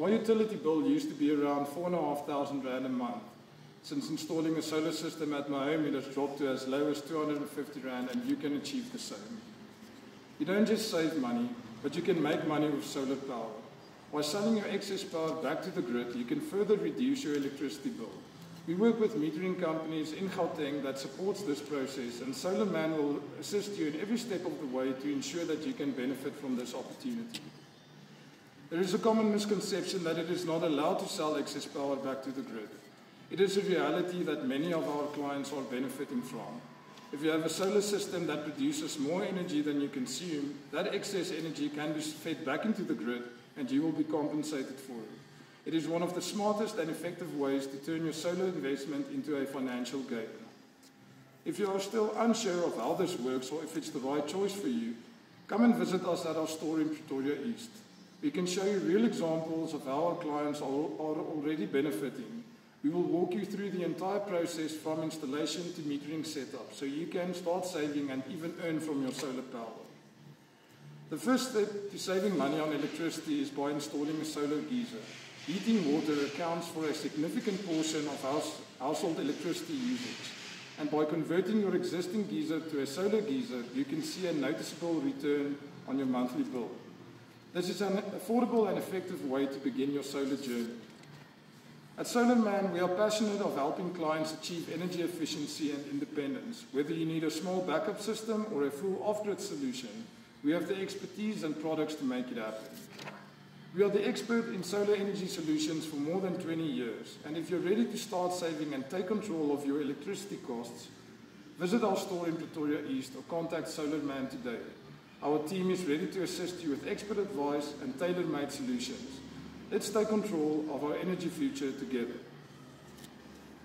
My utility bill used to be around R4,500 a month. Since installing a solar system at my home, it has dropped to as low as R250, and you can achieve the same. You don't just save money, but you can make money with solar power. By selling your excess power back to the grid, you can further reduce your electricity bill. We work with metering companies in Gauteng that supports this process, and SolarMan will assist you in every step of the way to ensure that you can benefit from this opportunity. There is a common misconception that it is not allowed to sell excess power back to the grid. It is a reality that many of our clients are benefiting from. If you have a solar system that produces more energy than you consume, that excess energy can be fed back into the grid and you will be compensated for it. It is one of the smartest and effective ways to turn your solar investment into a financial gain. If you are still unsure of how this works or if it's the right choice for you, come and visit us at our store in Pretoria East. We can show you real examples of how our clients are already benefiting. We will walk you through the entire process from installation to metering setup, so you can start saving and even earn from your solar power. The first step to saving money on electricity is by installing a solar geyser. Heating water accounts for a significant portion of household electricity usage, and by converting your existing geyser to a solar geyser, you can see a noticeable return on your monthly bill. This is an affordable and effective way to begin your solar journey. At SolarMan, we are passionate of helping clients achieve energy efficiency and independence. Whether you need a small backup system or a full off-grid solution, we have the expertise and products to make it happen. We are the expert in solar energy solutions for more than 20 years, and if you're ready to start saving and take control of your electricity costs, visit our store in Pretoria East or contact SolarMan today. Our team is ready to assist you with expert advice and tailor-made solutions. Let's take control of our energy future together.